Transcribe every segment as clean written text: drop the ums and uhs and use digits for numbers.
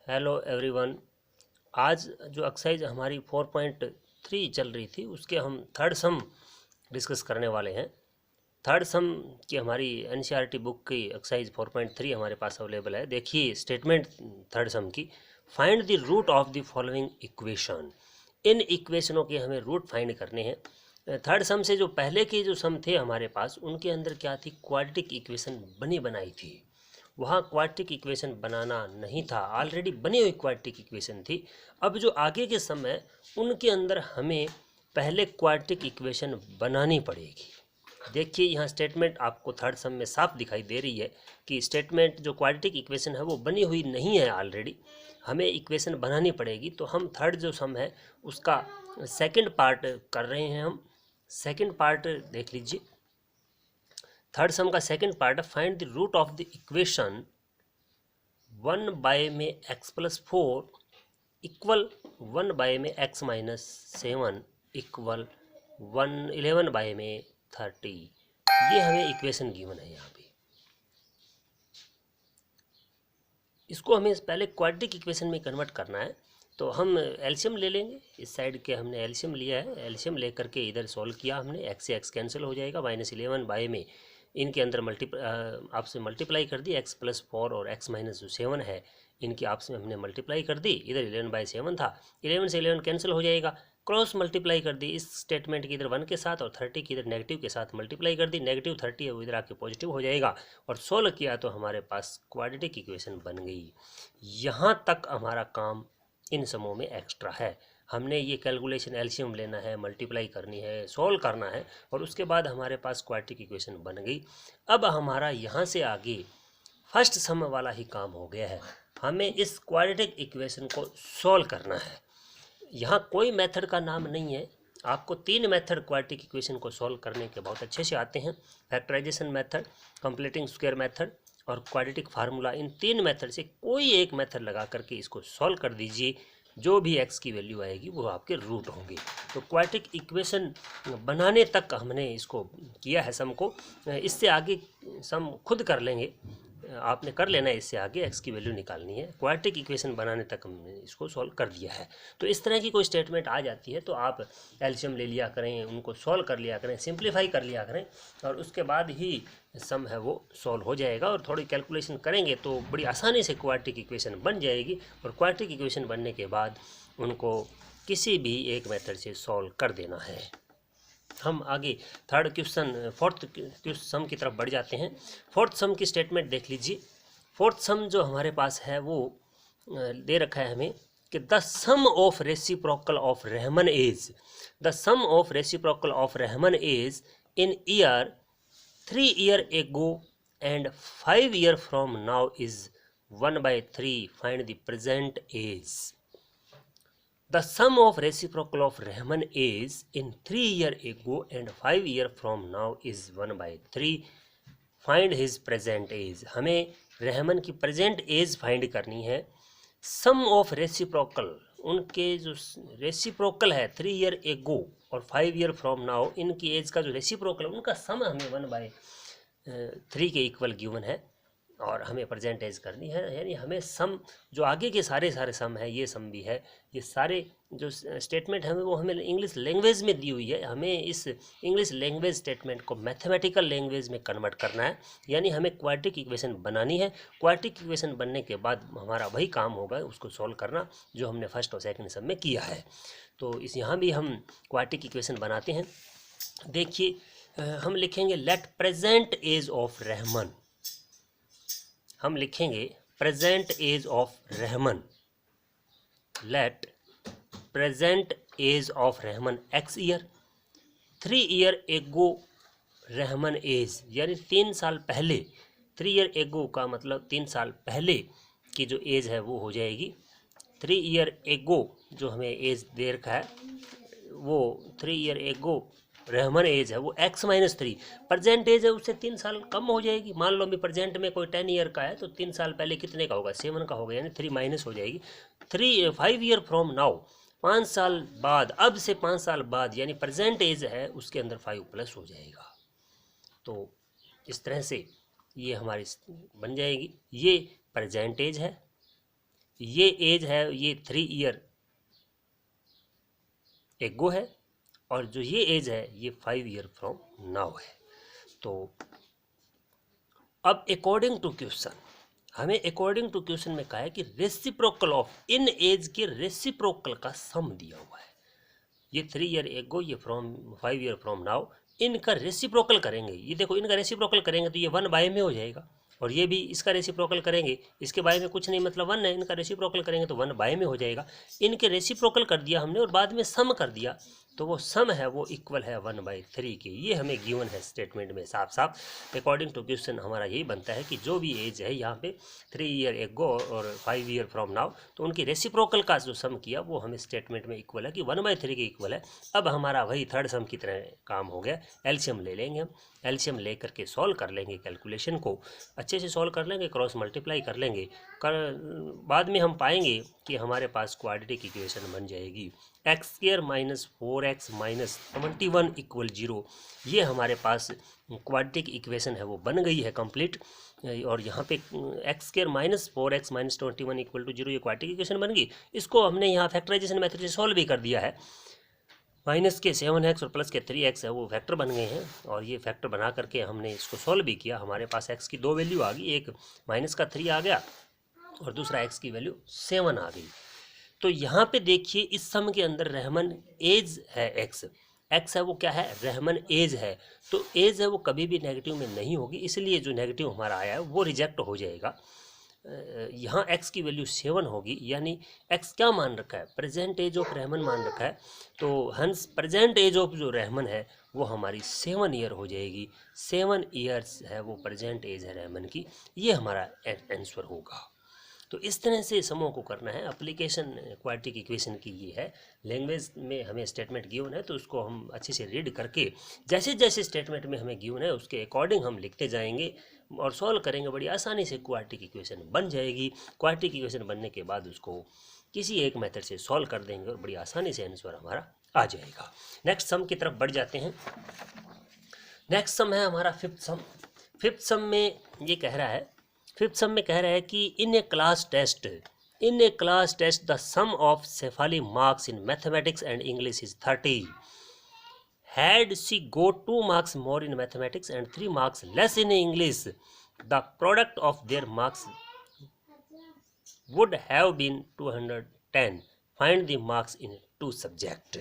Hello everyone. आज जो exercise हमारी 4.3 चल रही थी उसके हम थर्ड सम डिस्कस करने वाले हैं। थर्ड सम की हमारी एनसीईआरटी बुक की एक्सरसाइज 4.3 हमारे पास अवेलेबल है। देखिए स्टेटमेंट थर्ड सम की, find the root of the following equation. इन इक्वेशनों के हमें रूट फाइंड करने हैं। थर्ड सम से जो पहले के जो सम थे हमारे पास उनके अंदर क्या थी, क्वाड्रेटिक इक्वेशन बनी बनाई थी। वहाँ क्वाड्रेटिक इक्वेशन बनाना नहीं था, ऑलरेडी बनी हुई क्वाड्रेटिक इक्वेशन थी। अब जो आगे के सम है उनके अंदर हमें पहले क्वाड्रेटिक इक्वेशन बनानी पड़ेगी। देखिए यहाँ स्टेटमेंट आपको थर्ड सम में साफ दिखाई दे रही है कि स्टेटमेंट जो क्वाड्रेटिक इक्वेशन है वो बनी हुई नहीं है ऑलरेडी, हमें इक्वेशन बनानी पड़ेगी। तो हम थर्ड जो सम है उसका सेकंड पार्ट कर रहे हैं। हम सेकंड पार्ट देख लीजिए। थर्ड सम का second part, find the root of the equation 1 में x+4 इक्वल 1 में x-7 इक्वल 11 में 30। ये हमें इक्वेशन गिवन है। यहाँ पे इसको हमें पहले क्वाड्रेटिक इक्वेशन में कन्वर्ट करना है, तो हम एलसीएम ले लेंगे। इस साइड के हमने एलसीएम लिया है, एलसीएम लेकर के इधर सॉल्व किया हमने। x से x कैंसिल हो जाएगा, -11 में इनके अंदर आपसे मल्टीप्लाई कर दी, x+4 और x-7 है इनकी आपस में हमने मल्टीप्लाई कर दी। इधर 11/7 था, 11 से 11 कैंसिल हो जाएगा, क्रॉस मल्टीप्लाई कर दी इस स्टेटमेंट की इधर 1 के साथ और 30 की इधर नेगेटिव के साथ मल्टीप्लाई कर दी। -30 है वो इधर आके पॉजिटिव हो जाएगा और सोल्व किया तो हमारे पास क्वाड्रेटिक इक्वेशन बन गई। यहाँ तक हमारा काम इन समों में एक्स्ट्रा है। हमने ये कैलकुलेशन एलसीएम लेना है, मल्टीप्लाई करनी है, सोल्व करना है और उसके बाद हमारे पास क्वाड्रेटिक इक्वेशन बन गई। अब हमारा यहाँ से आगे फर्स्ट सम वाला ही काम हो गया है। हमें इस क्वाड्रेटिक इक्वेशन को सोल्व करना है। यहाँ कोई मेथड का नाम नहीं है, आपको 3 मेथड क्वाड्रेटिक इक्वेशन को सॉल्व करने के बहुत अच्छे से आते हैं। Factorization method, completing square method और क्वाड्रेटिक फार्मूला। इन 3 मेथड से कोई एक मेथड लगा करके इसको सॉल्व कर दीजिए, जो भी x की वैल्यू आएगी वो आपके रूट होंगे। तो क्वाड्रेटिक इक्वेशन बनाने तक हमने इसको किया है सम को, इससे आगे सम खुद कर लेंगे, आपने कर लेना है। इससे आगे x की वैल्यू निकालनी है, क्वाड्रेटिक इक्वेशन बनाने तक हमने इसको सॉल्व कर दिया है। तो इस तरह की कोई स्टेटमेंट आ जाती है तो आप एलसीएम ले लिया करें, उनको सॉल्व कर लिया करें, सिंप्लीफाई कर लिया करें और उसके बाद ही सम है वो सॉल्व हो जाएगा। और थोड़ी कैलकुलेशन करेंगे तो बड़ी आसानी से क्वाड्रेटिक इक्वेशन बन जाएगी और क्वाड्रेटिक इक्वेशन बनने के बाद उनको किसी भी एक मेथड से सॉल्व कर देना है। हम आगे फोर्थ सम की तरफ बढ़ जाते हैं। फोर्थ सम की स्टेटमेंट देख लीजिए। फोर्थ सम जो हमारे पास है वो दे रखा है हमें कि the sum of reciprocal of Rahman age, the sum of reciprocal of Rahman age in year 3 year ago and 5 year from now is 1/3, find the present age. The sum of reciprocal of Rahman is in 3 year ago and 5 year from now is 1/3, find his present age. हमें रहमन की present as find करनी है। सम of reciprocal, उनके जो reciprocal है 3 year ago और 5 year from now, इनकी as का जो रेसिप्रोकल है उनका सम हमें 1/3 के इक्वल गिवन है और हमें प्रेजेंट एज करनी है। यानी हमें सम जो आगे के सारे सम है, ये सम भी है, ये सारे जो स्टेटमेंट है वो हमें इंग्लिश लैंग्वेज में दी हुई है। हमें इस इंग्लिश लैंग्वेज स्टेटमेंट को मैथमेटिकल लैंग्वेज में कन्वर्ट करना है, यानी हमें क्वाड्रेटिक इक्वेशन बनानी है। क्वाड्रेटिक इक्वेशन बनने के बाद हमारा वही काम होगा उसको सॉल्व करना जो हमने फर्स्ट और सेकंड सम में किया है। तो इस यहाँ भी हम क्वाड्रेटिक इक्वेशन बनाते हैं। देखिए हम लिखेंगे let present age of Rahman, हम लिखेंगे present age of Rahman, let present age of Rahman x year, 3 year ago Rahman age, यानी 3 साल पहले, 3 year ago का मतलब 3 साल पहले की जो एज है वो हो जाएगी 3 year ago। जो हमें एज दे रखा है वो 3 year ago रहमन एज है वो x-3, प्रेजेंट एज है उससे 3 साल कम हो जाएगी। मान लो अभी प्रेजेंट में कोई 10 ईयर का है तो 3 साल पहले कितने का होगा, 7 का होगा, यानी 3 माइनस हो जाएगी। 5 year फ्रॉम नाउ, 5 साल बाद, अब से 5 साल बाद, यानी प्रेजेंट एज है उसके अंदर 5 प्लस हो जाएगा। तो इस तरह से ये हमारी बन जाएगी। ये प्रेजेंट एज है, ये एज है ये 3 ईयर एगो है, और जो ये एज है ये 5 ईयर फ्रॉम नाउ है। तो अब अकॉर्डिंग टू क्वेश्चन, हमें अकॉर्डिंग टू क्वेश्चन में कहा है कि रेसिप्रोकल ऑफ इन एज के रेसिप्रोकल का सम दिया हुआ है। ये 3 ईयर एगो, ये फ्रॉम 5 ईयर फ्रॉम नाउ, इनका रेसिप्रोकल करेंगे। ये देखो इनका रेसिप्रोकल करेंगे तो ये 1 बाय में हो जाएगा, और ये भी इसका रेसिप्रोकल करेंगे, इसके बाय में कुछ नहीं मतलब 1 है, इनका रेसिप्रोकल करेंगे तो 1 बाय में हो जाएगा। इनके रेसिप्रोकल कर दिया हमने और बाद में सम कर दिया, तो वो सम है वो इक्वल है 1/3 के। ये हमें गिवन है स्टेटमेंट में साफ साफ। अकॉर्डिंग टू क्वेश्चन हमारा यही बनता है कि जो भी एज है यहाँ पे 3 ईयर एगो और 5 ईयर फ्रॉम नाउ, तो उनकी रेसिप्रोकल का जो सम किया वो हमें स्टेटमेंट में इक्वल है कि 1/3 के इक्वल है। अब हमारा वही थर्ड सम की तरह काम हो गया। एलसीएम ले लेंगे हम, एलसीएम ले करके सॉल्व कर लेंगे, कैलकुलेशन को अच्छे से सॉल्व कर लेंगे, क्रॉस मल्टीप्लाई कर लेंगे, बाद में हम पाएंगे कि हमारे पास क्वाड्रेटिक इक्वेशन बन जाएगी x² - 4x - 21 = 0। ये हमारे पास क्वाड्रेटिक इक्वेशन है वो बन गई है कंप्लीट। और यहाँ पे x² - 4x - 21 = 0 ये क्वाड्रेटिक इक्वेशन बन गई। इसको हमने यहाँ फैक्टराइजेशन मेथड से सॉल्व भी कर दिया है। माइनस के 7x और प्लस के 3x है वो फैक्टर बन गए हैं, और ये फैक्टर बना करके हमने इसको सॉल्व भी किया। हमारे पास x की 2 वैल्यू आ गई, एक -3 आ गया और दूसरा x की वैल्यू 7 आ गई। तो यहाँ पे देखिए इस सम के अंदर रहमन एज है x है वो क्या है, रहमन एज है। तो एज है वो कभी भी नेगेटिव में नहीं होगी, इसलिए जो नेगेटिव हमारा आया है वो रिजेक्ट हो जाएगा। यहाँ x की वैल्यू 7 होगी, यानी x क्या मान रखा है, प्रेजेंट एज ऑफ रहमन मान रखा है। तो हंस प्रेजेंट एज ऑफ जो रहमन है वो हमारी 7 ईयर हो जाएगी। 7 ईयर्स है वो प्रेजेंट एज है रहमन की, ये हमारा आंसर होगा। तो इस तरह से समों को करना है। एप्लीकेशन क्वाड्रेटिक इक्वेशन की ये है। लैंग्वेज में हमें स्टेटमेंट गिवन है तो उसको हम अच्छे से रीड करके जैसे जैसे स्टेटमेंट में हमें गिवन है उसके अकॉर्डिंग हम लिखते जाएंगे और सॉल्व करेंगे। बड़ी आसानी से क्वाड्रेटिक इक्वेशन बन जाएगी। क्वाड्रेटिक इक्वेशन बनने के बाद उसको किसी एक मेथड से सॉल्व कर देंगे और बड़ी आसानी से आंसर हमारा आ जाएगा। नेक्स्ट सम की तरफ बढ़ जाते हैं। नेक्स्ट सम है हमारा फिफ्थ सम। फिफ्थ सम में ये कह रहा है, फिफ्थ सम में कह रहा है कि in a class test the sum of Shefali marks in mathematics and English is 30। Had she got 2 marks more in mathematics and 3 marks less in English, the product of their marks would have been 210. Find the marks in 2 subject।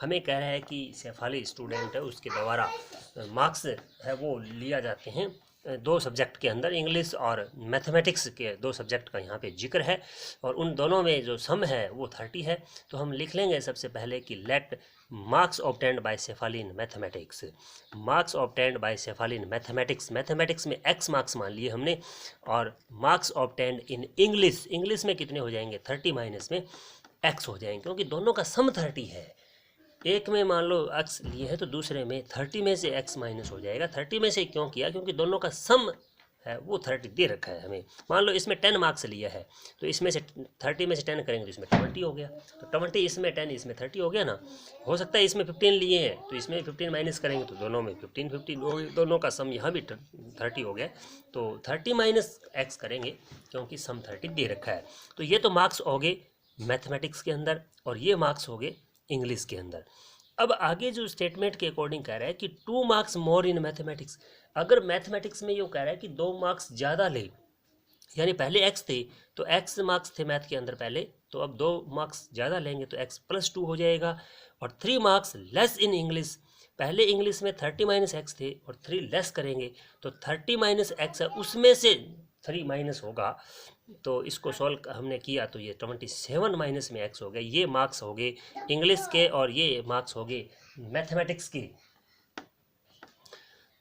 हमें कह रहा है कि Shefali student है, उसके द्वारा marks है वो लिया जाते हैं 2 सब्जेक्ट के अंदर, इंग्लिश और मैथमेटिक्स के 2 सब्जेक्ट का यहाँ पे जिक्र है, और उन दोनों में जो सम है वो 30 है। तो हम लिख लेंगे सबसे पहले कि let marks obtained by Shefali in mathematics, marks obtained by Shefali in mathematics, mathematics में x मार्क्स मान लिए हमने, और marks obtained in English, English में कितने हो जाएंगे 30 माइनस में x हो जाएंगे, क्योंकि दोनों का सम 30 है। एक में मान लो x लिए है तो दूसरे में 30 में से x माइनस हो जाएगा। 30 में से क्यों किया, क्योंकि दोनों का सम है वो 30 दे रखा है हमें। मान लो इसमें 10 मार्क्स लिया है तो इसमें से 30 में से 10 करेंगे तो इसमें 20 हो गया, तो 20 इसमें 10 इसमें 30 हो गया ना। हो सकता है इसमें 15 लिए हैं तो इसमें 15 माइनस करेंगे तो दोनों में 15 दोनों का सम यहाँ भी 30 हो गया। तो 30 माइनस x करेंगे क्योंकि सम 30 दे रखा है। तो ये तो मार्क्स हो गए मैथमेटिक्स के अंदर और ये मार्क्स हो गए इंग्लिश के अंदर। अब आगे जो स्टेटमेंट के अकॉर्डिंग कह रहा है कि 2 मार्क्स मोर इन मैथमेटिक्स। अगर मैथमेटिक्स में ये कह रहा है कि 2 मार्क्स ज़्यादा ले, यानी पहले x थे तो x मार्क्स थे मैथ के अंदर पहले, तो अब 2 मार्क्स ज़्यादा लेंगे तो x + 2 हो जाएगा। और 3 मार्क्स लेस इन इंग्लिश, पहले इंग्लिश में 30 माइनस x थे और 3 लेस करेंगे तो 30 माइनस x है उसमें से 3 माइनस होगा। तो इसको सॉल्व हमने किया तो ये 27 माइनस में x हो गए। ये मार्क्स हो गए इंग्लिश के और ये मार्क्स हो गए मैथमेटिक्स के।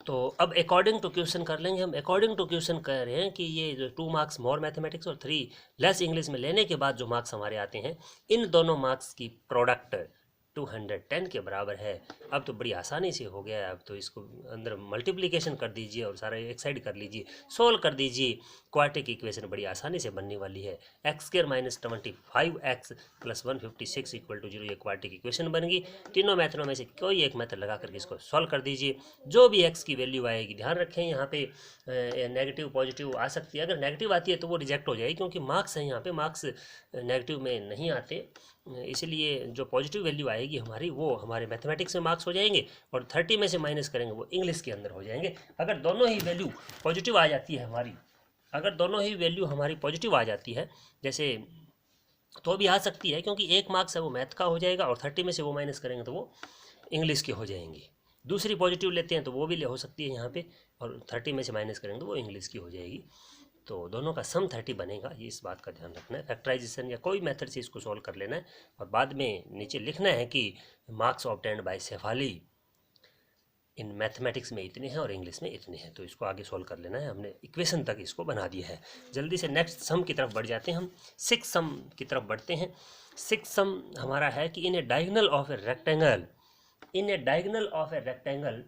तो अब अकॉर्डिंग टू क्वेश्चन कर लेंगे हम। अकॉर्डिंग टू क्वेश्चन कह रहे हैं कि ये जो 2 मार्क्स मोर मैथमेटिक्स और 3 लेस इंग्लिश में लेने के बाद जो मार्क्स हमारे आते हैं, इन दोनों मार्क्स की प्रोडक्ट 210 के बराबर है। अब तो बड़ी आसानी से हो गया है। अब तो इसको अंदर मल्टीप्लिकेशन कर दीजिए और सारा एक साइड कर लीजिए, सोल्व कर दीजिए। क्वाड्रेटिक इक्वेशन बड़ी आसानी से बनने वाली है। x² - 25x + 156 = 0 ये क्वाड्रेटिक इक्वेशन बन गई। तीनों मेथडों में से कोई एक मेथड लगा करके इसको सॉल्व कर दीजिए। जो भी x की वैल्यू आएगी, ध्यान रखें यहाँ पे नेगेटिव पॉजिटिव आ सकती है। अगर नेगेटिव आती है तो वो रिजेक्ट हो जाएगी, क्योंकि मार्क्स हैं यहाँ पे, मार्क्स नेगेटिव में नहीं आते। इसलिए जो पॉजिटिव वैल्यू आएगी हमारी, वो हमारे मैथमेटिक्स में मार्क्स हो जाएंगे, और 30 में से माइनस करेंगे वो इंग्लिश के अंदर हो जाएंगे। अगर दोनों ही वैल्यू पॉजिटिव आ जाती है हमारी, अगर दोनों ही वैल्यू हमारी पॉजिटिव आ जाती है, जैसे तो भी आ सकती है, क्योंकि एक मार्क्स है वो मैथ का हो जाएगा, और 30 में से वो माइनस करेंगे तो वो इंग्लिश के हो जाएंगे। दूसरी पॉजिटिव लेते हैं तो वो भी हो सकती है यहाँ पे, और 30 में से माइनस करेंगे तो वो इंग्लिश की हो जाएगी। तो दोनों का सम 30 बनेगा, ये इस बात का ध्यान रखना है। फैक्टराइजेशन या कोई मेथड से इसको सॉल्व कर लेना है, और बाद में नीचे लिखना है कि marks obtained by Shefali in mathematics में इतने हैं और इंग्लिश में इतने हैं। तो इसको आगे सॉल्व कर लेना है। हमने इक्वेशन तक इसको बना दिया है। जल्दी से नेक्स्ट सम की तरफ बढ़ जाते हैं हम। 6 सम की तरफ बढ़ते हैं। 6 सम हमारा है कि in a diagonal of a rectangle, in a diagonal of a rectangle,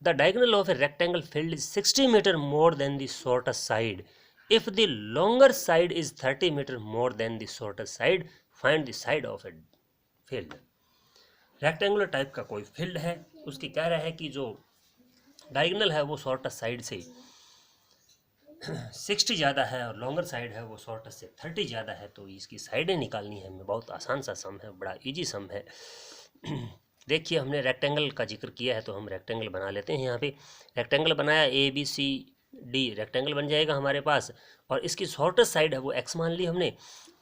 the diagonal of a rectangle filled is 60 meter more than the shortest side. If the longer side is 30 meter more than the shortest side, find the side of a field. Rectangular type का कोई field है, उसकी कह रहा है कि जो diagonal है वो शॉर्टेस्ट साइड से 60 ज़्यादा है और लॉन्गर साइड है वो शॉर्टेस्ट से 30 ज़्यादा है। तो इसकी साइडें निकालनी है हमें। बहुत आसान सा सम है, बड़ा इजी सम है। देखिए, हमने रेक्टेंगल का जिक्र किया है तो हम रेक्टेंगल बना लेते हैं। यहाँ पे रेक्टेंगल बनाया, ABCD रेक्टेंगल बन जाएगा हमारे पास, और इसकी शॉर्टेस्ट साइड है वो x मान ली हमने।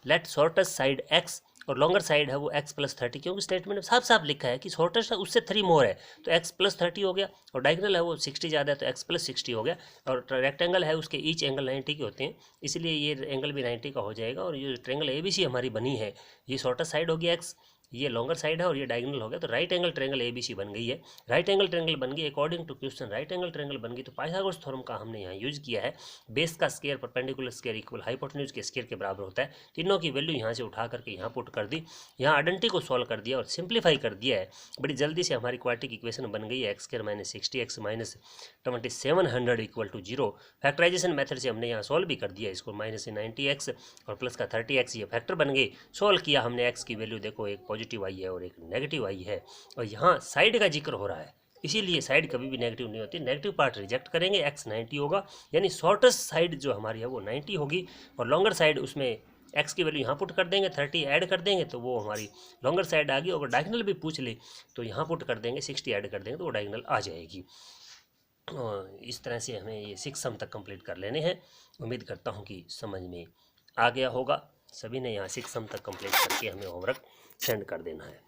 लेट शॉर्टेस्ट साइड x और लॉन्गर साइड है वो x + 30, क्योंकि स्टेटमेंट में साफ साफ लिखा है कि शॉर्टेस्ट है उससे 3 मोर है, तो x + 30 हो गया, और डायगोनल है वो 60 ज़्यादा है तो x + 60 हो गया, और रेक्टेंगल है उसके ईच एंगल 90 के होते हैं, इसलिए ये एंगल भी 90 का हो जाएगा। और ये ट्रायंगल ABC हमारी बनी है, ये शॉर्टेस्ट साइड हो गया x, ये लॉन्गर साइड है और ये डायगोनल हो गया, तो राइट एंगल ट्रायंगल ABC बन गई है। राइट एंगल ट्रायंगल बन गई according to question, right angle triangle बन गई। तो पाइथागोरस थ्योरम का हमने यहाँ यूज किया है। बेस का square perpendicular square equal hypotenuse के स्क्वायर के बराबर होता है। तीनों की वैल्यू यहाँ से उठा करके यहाँ पुट कर दी, यहाँ आइडेंटिटी को सॉल्व कर दिया और सिंप्लीफाई कर दिया है। बड़ी जल्दी से हमारी क्वाड्रेटिक इक्वेशन बन गई है। x² - 60x - 2700 = 0। फैक्टराइजेशन मेथड से हमने यहाँ सॉल्व भी कर दिया इसको, -90x और प्लस का 30x ये फैक्टर बन गए। सॉल्व किया हमने, x की वैल्यू देखो एक पॉजिटिव आई है और एक नेगेटिव आई है, और यहाँ साइड का जिक्र हो रहा है, इसीलिए साइड कभी भी नेगेटिव नहीं होती। नेगेटिव पार्ट रिजेक्ट करेंगे, x 90 होगा, यानी शॉर्टेस्ट साइड जो हमारी है वो 90 होगी, और लॉन्गर साइड उसमें x की वैल्यू यहाँ पुट कर देंगे, 30 ऐड कर देंगे तो वो हमारी लॉन्गर साइड आ गई। अगर डायगोनल भी पूछ ले तो यहाँ पुट कर देंगे, 60 ऐड कर देंगे तो वो डायगोनल आ जाएगी। इस तरह से हमें ये 6 सम तक कंप्लीट कर लेने हैं। उम्मीद करता हूँ कि समझ में आ गया होगा। सभी ने यहाँ 6 सम तक कंप्लीट करके हमें होमवर्क सेंड कर देना है।